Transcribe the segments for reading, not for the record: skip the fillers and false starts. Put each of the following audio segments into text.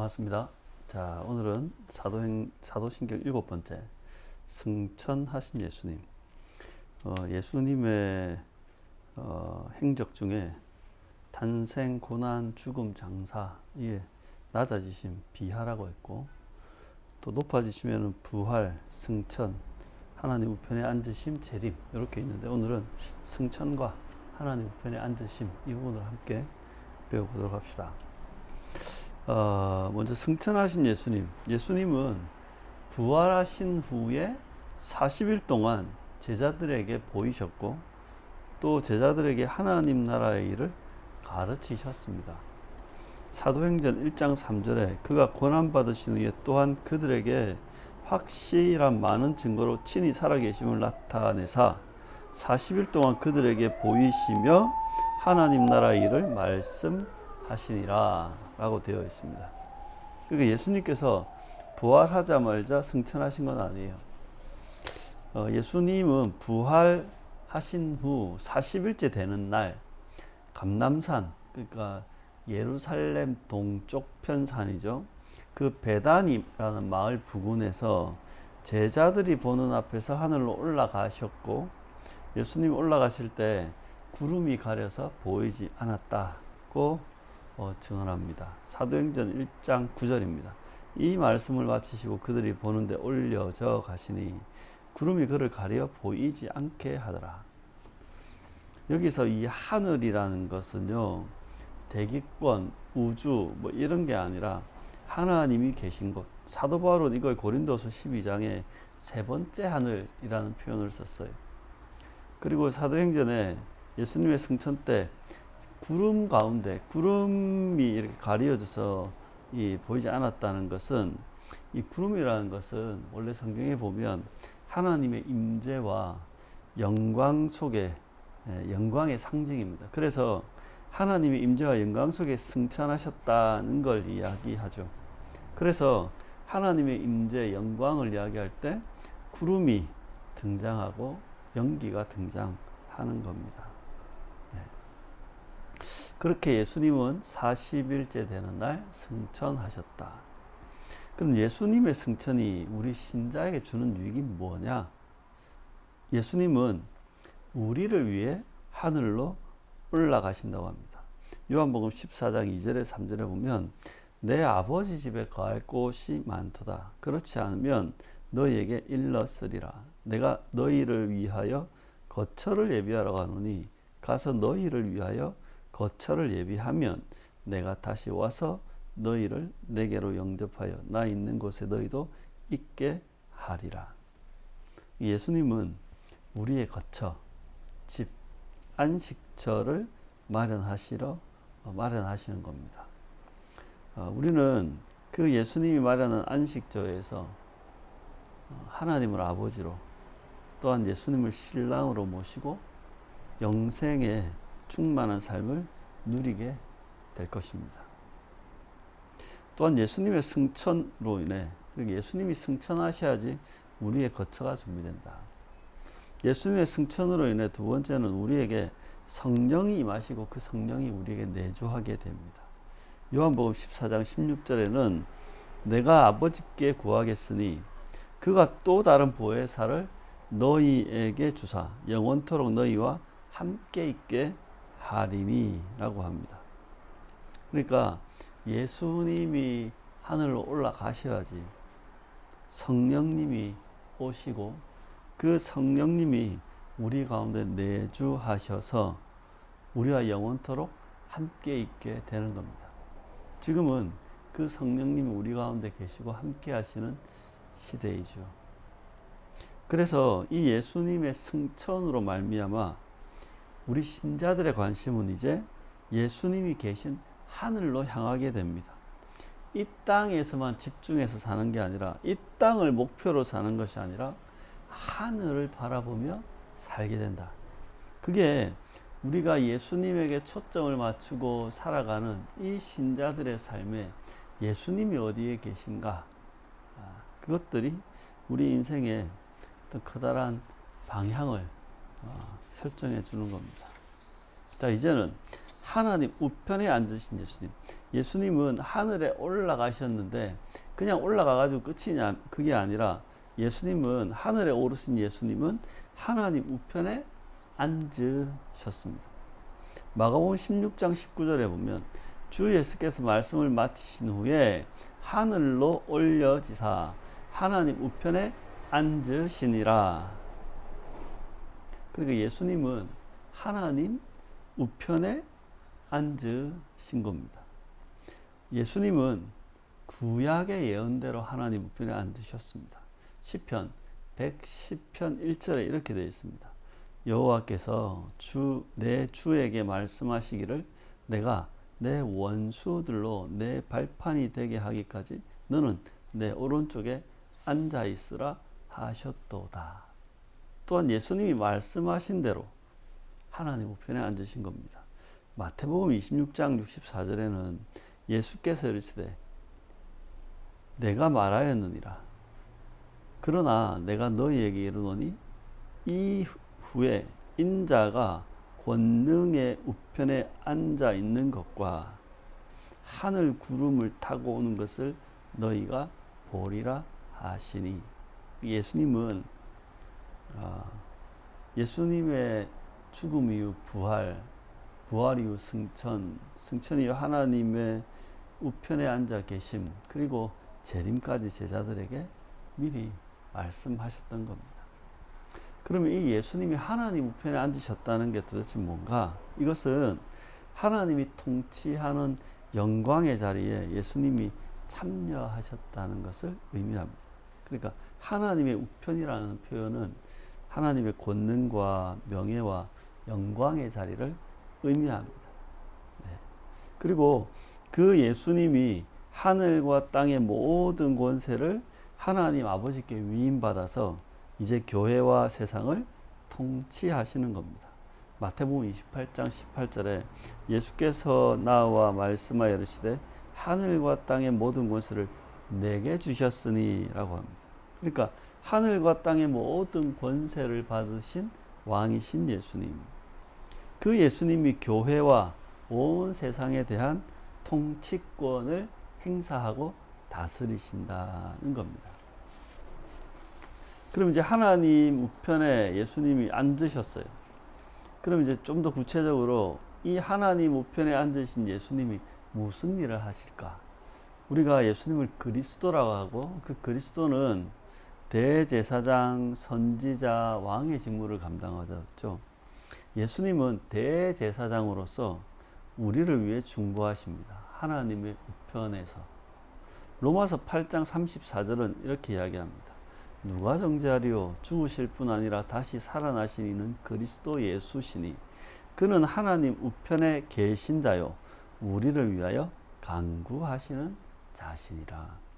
반갑습니다. 자, 오늘은 사도신경 7번째 승천하신 예수님. 예수님의 행적 중에 탄생, 고난, 죽음, 장사, 이게 낮아지심, 비하라고 했고, 또 높아지시면 부활, 승천, 하나님 우편에 앉으심, 재림, 이렇게 있는데, 오늘은 승천과 하나님 우편에 앉으심, 이 부분을 함께 배워보도록 합시다. 먼저 승천하신 예수님. 예수님은 부활하신 후에 40일 동안 제자들에게 보이셨고, 또 제자들에게 하나님 나라의 일을 가르치셨습니다. 사도행전 1장 3절에 그가 고난받으신 후에 또한 그들에게 확실한 많은 증거로 친히 살아계심을 나타내사 40일 동안 그들에게 보이시며 하나님 나라의 일을 말씀하시니라 라고 되어 있습니다. 그러니까 예수님께서 부활하자마자 승천하신 건 아니에요. 예수님은 부활하신 후 40일째 되는 날 감람산, 그러니까 예루살렘 동쪽 편산이죠. 그 베다니라는 마을 부근에서 제자들이 보는 앞에서 하늘로 올라가셨고, 예수님 올라가실 때 구름이 가려서 보이지 않았다고 증언합니다. 사도행전 1장 9절입니다. 이 말씀을 마치시고 그들이 보는데 올려져 가시니 구름이 그를 가려 보이지 않게 하더라. 여기서 이 하늘이라는 것은요, 대기권, 우주 뭐 이런 게 아니라 하나님이 계신 곳. 사도 바울은 이걸 고린도서 12장에 세 번째 하늘이라는 표현을 썼어요. 그리고 사도행전에 예수님의 승천 때 구름 가운데 구름이 이렇게 가려져서 보이지 않았다는 것은, 이 구름이라는 것은 원래 성경에 보면 하나님의 임재와 영광 속에 영광의 상징입니다. 그래서 하나님의 임재와 영광 속에 승천하셨다는 걸 이야기하죠. 그래서 하나님의 임재, 영광을 이야기할 때 구름이 등장하고 연기가 등장하는 겁니다. 그렇게 예수님은 40일째 되는 날 승천하셨다. 그럼 예수님의 승천이 우리 신자에게 주는 유익이 뭐냐? 예수님은 우리를 위해 하늘로 올라가신다고 합니다. 요한복음 14장 2절에 3절에 보면 내 아버지 집에 거할 곳이 많도다. 그렇지 않으면 너희에게 일렀으리라. 내가 너희를 위하여 거처를 예비하러 가노니 가서 너희를 위하여 거처를 예비하면 내가 다시 와서 너희를 내게로 영접하여 나 있는 곳에 너희도 있게 하리라. 예수님은 우리의 거처, 집, 안식처를 마련하시는 겁니다. 우리는 그 예수님이 마련한 안식처에서 하나님을 아버지로, 또한 예수님을 신랑으로 모시고 영생의 충만한 삶을 누리게 될 것입니다. 또한 예수님의 승천으로 인해, 예수님이 승천하셔야지 우리의 거처가 준비된다. 예수님의 승천으로 인해 두 번째는 우리에게 성령이 임하시고 그 성령이 우리에게 내주하게 됩니다. 요한복음 14장 16절에는 내가 아버지께 구하겠으니 그가 또 다른 보혜사를 너희에게 주사 영원토록 너희와 함께 있게 하리니 라고 합니다. 그러니까 예수님이 하늘로 올라가셔야지 성령님이 오시고 그 성령님이 우리 가운데 내주하셔서 우리와 영원토록 함께 있게 되는 겁니다. 지금은 그 성령님이 우리 가운데 계시고 함께 하시는 시대이죠. 그래서 이 예수님의 승천으로 말미암아 우리 신자들의 관심은 이제 예수님이 계신 하늘로 향하게 됩니다. 이 땅에서만 집중해서 사는 게 아니라, 이 땅을 목표로 사는 것이 아니라 하늘을 바라보며 살게 된다. 그게 우리가 예수님에게 초점을 맞추고 살아가는 이 신자들의 삶에 예수님이 어디에 계신가, 그것들이 우리 인생의 어떤 커다란 방향을 설정해 주는 겁니다. 자, 이제는 하나님 우편에 앉으신 예수님. 예수님은 하늘에 올라가셨는데 그냥 올라가가지고 끝이냐 그게 아니라 예수님은 하늘에 오르신 예수님은 하나님 우편에 앉으셨습니다. 마가복음 16장 19절에 보면 주 예수께서 말씀을 마치신 후에 하늘로 올려지사 하나님 우편에 앉으시니라. 그러니까 예수님은 하나님 우편에 앉으신 겁니다. 예수님은 구약의 예언대로 하나님 우편에 앉으셨습니다. 시편 110편 1절에 이렇게 되어 있습니다. 여호와께서 내 주에게 말씀하시기를 내가 내 원수들로 내 발판이 되게 하기까지 너는 내 오른쪽에 앉아 있으라 하셨도다. 또한 예수님이 말씀하신 대로 하나님 우편에 앉으신 겁니다. 마태복음 26장 64절에는 예수께서 이르시되 내가 말하였느니라. 그러나 내가 너희에게 이르노니 이후에 인자가 권능의 우편에 앉아 있는 것과 하늘 구름을 타고 오는 것을 너희가 보리라 하시니. 예수님은 예수님의 죽음 이후 부활 이후 승천 이후 하나님의 우편에 앉아 계심, 그리고 재림까지 제자들에게 미리 말씀하셨던 겁니다. 그러면 이 예수님이 하나님 우편에 앉으셨다는 게 도대체 뭔가? 이것은 하나님이 통치하는 영광의 자리에 예수님이 참여하셨다는 것을 의미합니다. 그러니까 하나님의 우편이라는 표현은 하나님의 권능과 명예와 영광의 자리를 의미합니다. 네. 그리고 그 예수님이 하늘과 땅의 모든 권세를 하나님 아버지께 위임받아서 이제 교회와 세상을 통치하시는 겁니다. 마태복음 28장 18절에 예수께서 나와 말씀하여 이르시되 하늘과 땅의 모든 권세를 내게 주셨으니 라고 합니다. 그러니까 하늘과 땅의 모든 권세를 받으신 왕이신 예수님, 그 예수님이 교회와 온 세상에 대한 통치권을 행사하고 다스리신다는 겁니다. 그럼 이제 하나님 우편에 예수님이 앉으셨어요. 그럼 이제 좀 더 구체적으로 이 하나님 우편에 앉으신 예수님이 무슨 일을 하실까? 우리가 예수님을 그리스도라고 하고, 그 그리스도는 대제사장, 선지자, 왕의 직무를 감당하셨죠. 예수님은 대제사장으로서 우리를 위해 중보하십니다. 하나님의 우편에서. 로마서 8장 34절은 이렇게 이야기합니다. 누가 정죄하리요? 죽으실 뿐 아니라 다시 살아나신 이는 그리스도 예수시니 그는 하나님 우편에 계신 자요 우리를 위하여 간구하시는 자신이라.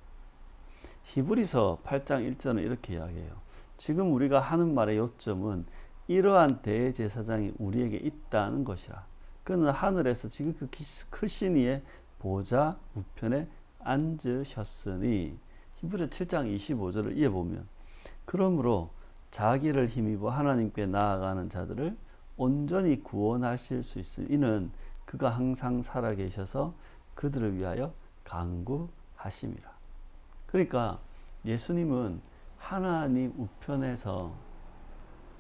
히브리서 8장 1절은 이렇게 이야기해요. 지금 우리가 하는 말의 요점은 이러한 대제사장이 우리에게 있다는 것이라. 그는 하늘에서 지금 그 크신 이의 보좌 우편에 앉으셨으니. 히브리서 7장 25절을 이어보면 그러므로 자기를 힘입어 하나님께 나아가는 자들을 온전히 구원하실 수 있으니 이는 그가 항상 살아계셔서 그들을 위하여 간구하심이라. 그러니까 예수님은 하나님 우편에서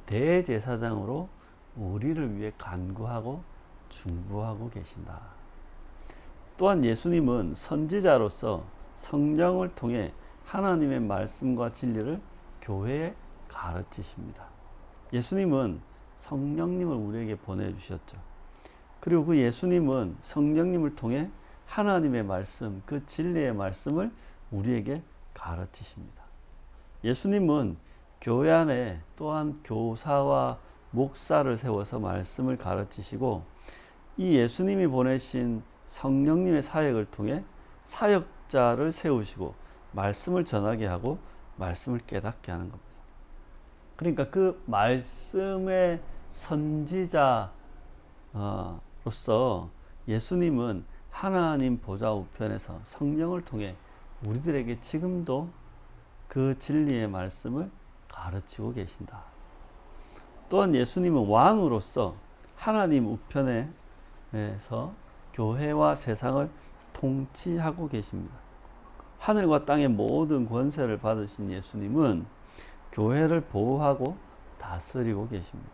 대제사장으로 우리를 위해 간구하고 중보하고 계신다. 또한 예수님은 선지자로서 성령을 통해 하나님의 말씀과 진리를 교회에 가르치십니다. 예수님은 성령님을 우리에게 보내주셨죠. 그리고 그 예수님은 성령님을 통해 하나님의 말씀, 그 진리의 말씀을 우리에게 가르치십니다. 예수님은 교회 안에 또한 교사와 목사를 세워서 말씀을 가르치시고 이 예수님이 보내신 성령님의 사역을 통해 사역자를 세우시고 말씀을 전하게 하고 말씀을 깨닫게 하는 겁니다. 그러니까 그 말씀의 선지자로서 예수님은 하나님 보좌 우편에서 성령을 통해 우리들에게 지금도 그 진리의 말씀을 가르치고 계신다. 또한 예수님은 왕으로서 하나님 우편에 교회와 세상을 통치하고 계십니다. 하늘과 땅의 모든 권세를 받으신 예수님은 교회를 보호하고 다스리고 계십니다.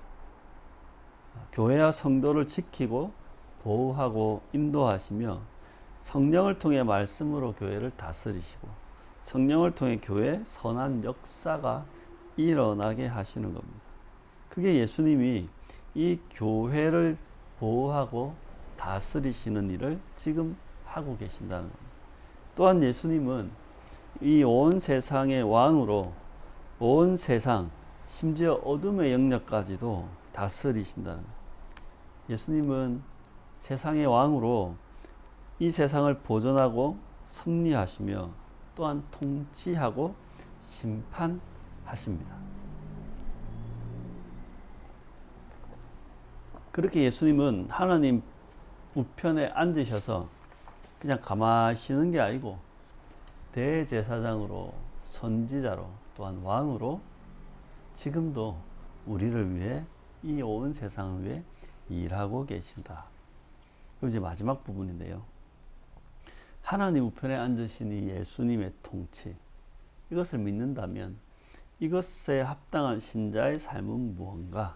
교회와 성도를 지키고 보호하고 인도하시며 성령을 통해 말씀으로 교회를 다스리시고 성령을 통해 교회의 선한 역사가 일어나게 하시는 겁니다. 그게 예수님이 이 교회를 보호하고 다스리시는 일을 지금 하고 계신다는 겁니다. 또한 예수님은 이 온 세상의 왕으로 온 세상, 심지어 어둠의 영역까지도 다스리신다는 겁니다. 예수님은 세상의 왕으로 이 세상을 보존하고 섭리하시며 또한 통치하고 심판하십니다. 그렇게 예수님은 하나님 우편에 앉으셔서 그냥 가만히 쉬는 게 아니고 대제사장으로 선지자로 또한 왕으로 지금도 우리를 위해 이 온 세상을 위해 일하고 계신다. 그리고 이제 마지막 부분인데요. 하나님 우편에 앉으신 이 예수님의 통치, 이것을 믿는다면 이것에 합당한 신자의 삶은 무언가?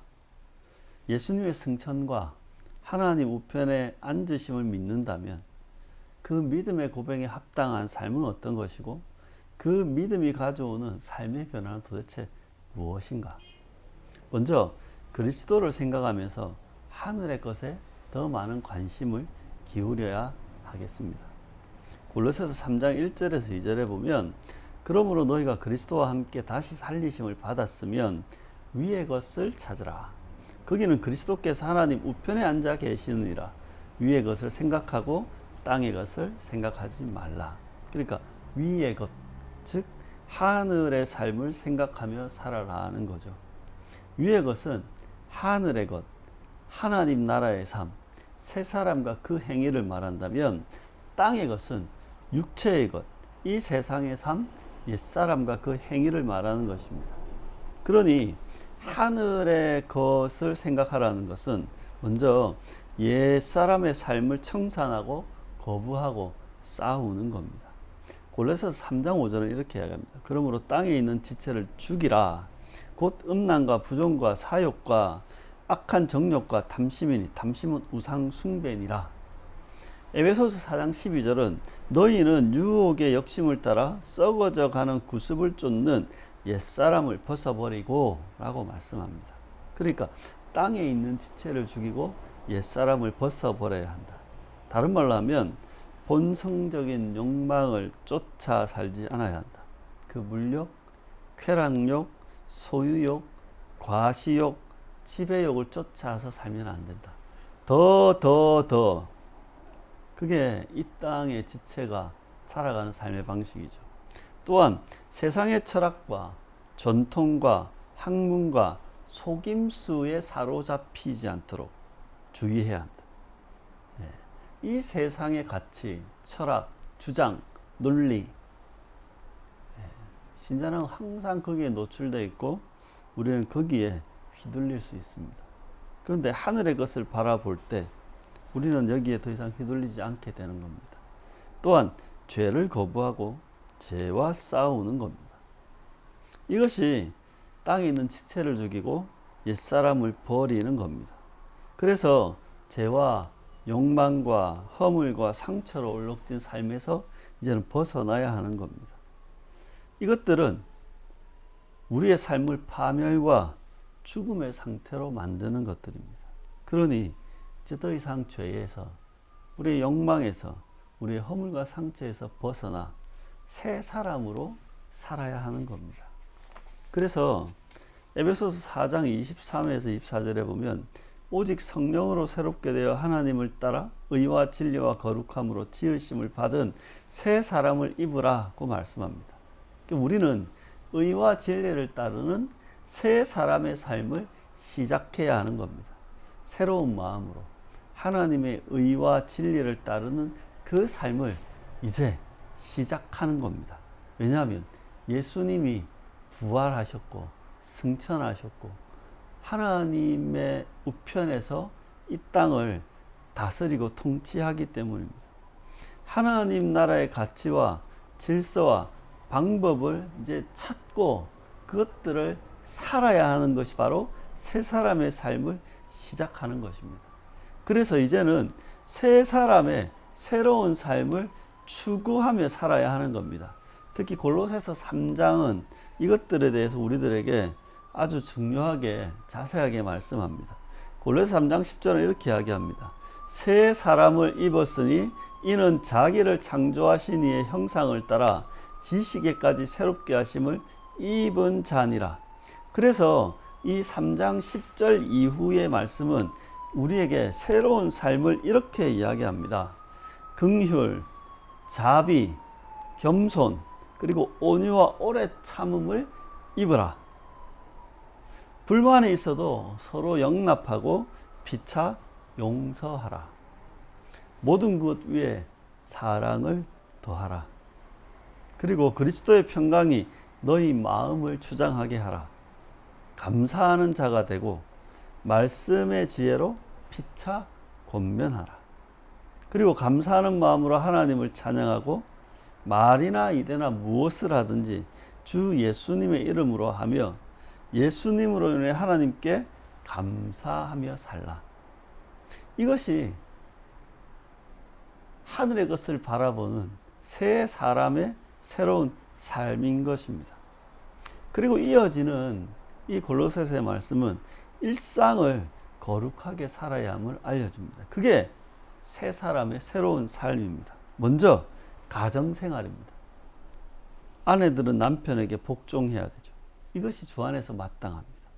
예수님의 승천과 하나님 우편에 앉으심을 믿는다면 그 믿음의 고백에 합당한 삶은 어떤 것이고 그 믿음이 가져오는 삶의 변화는 도대체 무엇인가? 먼저 그리스도를 생각하면서 하늘의 것에 더 많은 관심을 기울여야 하겠습니다. 골로새서 3장 1절에서 2절에 보면 그러므로 너희가 그리스도와 함께 다시 살리심을 받았으면 위의 것을 찾으라. 거기는 그리스도께서 하나님 우편에 앉아 계시느니라. 위의 것을 생각하고 땅의 것을 생각하지 말라. 그러니까 위의 것, 즉 하늘의 삶을 생각하며 살아라는 거죠. 위의 것은 하늘의 것, 하나님 나라의 삶, 새 사람과 그 행위를 말한다면 땅의 것은 육체의 것, 이 세상의 삶, 옛사람과 그 행위를 말하는 것입니다. 그러니 하늘의 것을 생각하라는 것은 먼저 옛사람의 삶을 청산하고 거부하고 싸우는 겁니다. 골로새서 3장 5절은 이렇게 이야기합니다. 그러므로 땅에 있는 지체를 죽이라. 곧 음란과 부정과 사욕과 악한 정욕과 탐심이니 탐심은 우상 숭배니라. 에베소서 4장 12절은 너희는 유혹의 욕심을 따라 썩어져 가는 구습을 쫓는 옛사람을 벗어버리고 라고 말씀합니다. 그러니까 땅에 있는 지체를 죽이고 옛사람을 벗어버려야 한다. 다른 말로 하면 본성적인 욕망을 쫓아 살지 않아야 한다. 그 물욕, 쾌락욕, 소유욕, 과시욕, 지배욕을 쫓아서 살면 안 된다. 더 그게 이 땅의 지체가 살아가는 삶의 방식이죠. 또한 세상의 철학과 전통과 학문과 속임수에 사로잡히지 않도록 주의해야 한다. 이 세상의 가치, 철학, 주장, 논리, 신자는 항상 거기에 노출되어 있고 우리는 거기에 휘둘릴 수 있습니다. 그런데 하늘의 것을 바라볼 때 우리는 여기에 더 이상 휘둘리지 않게 되는 겁니다. 또한 죄를 거부하고 죄와 싸우는 겁니다. 이것이 땅에 있는 지체를 죽이고 옛사람을 버리는 겁니다. 그래서 죄와 욕망과 허물과 상처로 얼룩진 삶에서 이제는 벗어나야 하는 겁니다. 이것들은 우리의 삶을 파멸과 죽음의 상태로 만드는 것들입니다. 그러니 이제 더 이상 죄에서, 우리의 욕망에서, 우리의 허물과 상처에서 벗어나 새 사람으로 살아야 하는 겁니다. 그래서 에베소서 4장 23에서 24절에 보면 오직 성령으로 새롭게 되어 하나님을 따라 의와 진리와 거룩함으로 지으심을 받은 새 사람을 입으라고 말씀합니다. 우리는 의와 진리를 따르는 새 사람의 삶을 시작해야 하는 겁니다. 새로운 마음으로 하나님의 의와 진리를 따르는 그 삶을 이제 시작하는 겁니다. 왜냐하면 예수님이 부활하셨고 승천하셨고 하나님의 우편에서 이 땅을 다스리고 통치하기 때문입니다. 하나님 나라의 가치와 질서와 방법을 이제 찾고 그것들을 살아야 하는 것이 바로 새 사람의 삶을 시작하는 것입니다. 그래서 이제는 새 사람의 새로운 삶을 추구하며 살아야 하는 겁니다. 특히 골로새서 3장은 이것들에 대해서 우리들에게 아주 중요하게 자세하게 말씀합니다. 골로새 3장 10절은 이렇게 이야기합니다. 새 사람을 입었으니 이는 자기를 창조하신 이의 형상을 따라 지식에까지 새롭게 하심을 입은 자니라. 그래서 이 3장 10절 이후의 말씀은 우리에게 새로운 삶을 이렇게 이야기합니다. 긍휼, 자비, 겸손, 그리고 온유와 오래 참음을 입으라. 불만이 있어도 서로 용납하고 피차 용서하라. 모든 것 위에 사랑을 더하라. 그리고 그리스도의 평강이 너희 마음을 주장하게 하라. 감사하는 자가 되고 말씀의 지혜로 피차 권면하라. 그리고 감사하는 마음으로 하나님을 찬양하고 말이나 일이나 무엇을 하든지 주 예수님의 이름으로 하며 예수님으로 인해 하나님께 감사하며 살라. 이것이 하늘의 것을 바라보는 새 사람의 새로운 삶인 것입니다. 그리고 이어지는 이 골로새서의 말씀은 일상을 거룩하게 살아야 함을 알려줍니다. 그게 새 사람의 새로운 삶입니다. 먼저 가정생활입니다. 아내들은 남편에게 복종해야 되죠. 이것이 주 안에서 마땅합니다.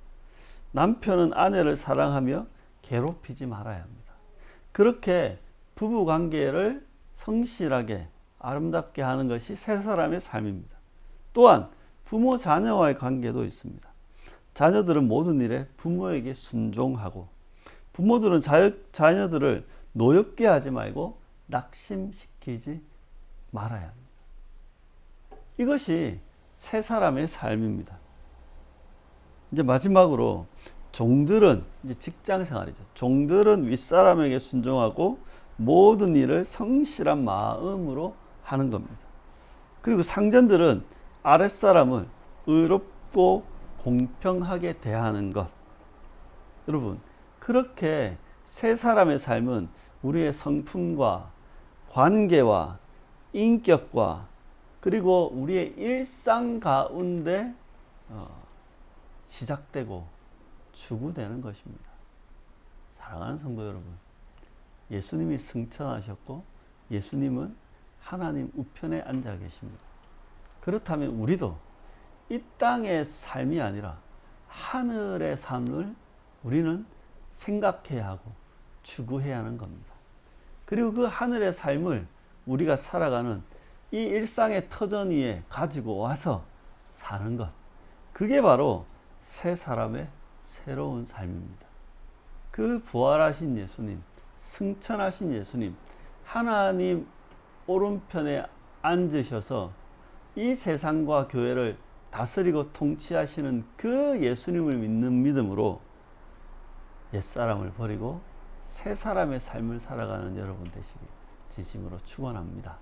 남편은 아내를 사랑하며 괴롭히지 말아야 합니다. 그렇게 부부관계를 성실하게 아름답게 하는 것이 새 사람의 삶입니다. 또한 부모 자녀와의 관계도 있습니다. 자녀들은 모든 일에 부모에게 순종하고 부모들은 자녀들을 노엽게 하지 말고 낙심시키지 말아야 합니다. 이것이 새 사람의 삶입니다. 이제 마지막으로 종들은 이제 직장 생활이죠. 종들은 윗사람에게 순종하고 모든 일을 성실한 마음으로 하는 겁니다. 그리고 상전들은 아랫사람을 의롭고 공평하게 대하는 것. 여러분, 그렇게 새 사람의 삶은 우리의 성품과 관계와 인격과 그리고 우리의 일상 가운데 시작되고 추구되는 것입니다. 사랑하는 성도 여러분, 예수님이 승천하셨고 예수님은 하나님 우편에 앉아 계십니다. 그렇다면 우리도 이 땅의 삶이 아니라 하늘의 삶을 우리는 생각해야 하고 추구해야 하는 겁니다. 그리고 그 하늘의 삶을 우리가 살아가는 이 일상의 터전 위에 가지고 와서 사는 것, 그게 바로 새 사람의 새로운 삶입니다. 그 부활하신 예수님, 승천하신 예수님, 하나님 오른편에 앉으셔서 이 세상과 교회를 다스리고 통치하시는 그 예수님을 믿는 믿음으로 옛사람을 버리고 새 사람의 삶을 살아가는 여러분 되시기 진심으로 축원합니다.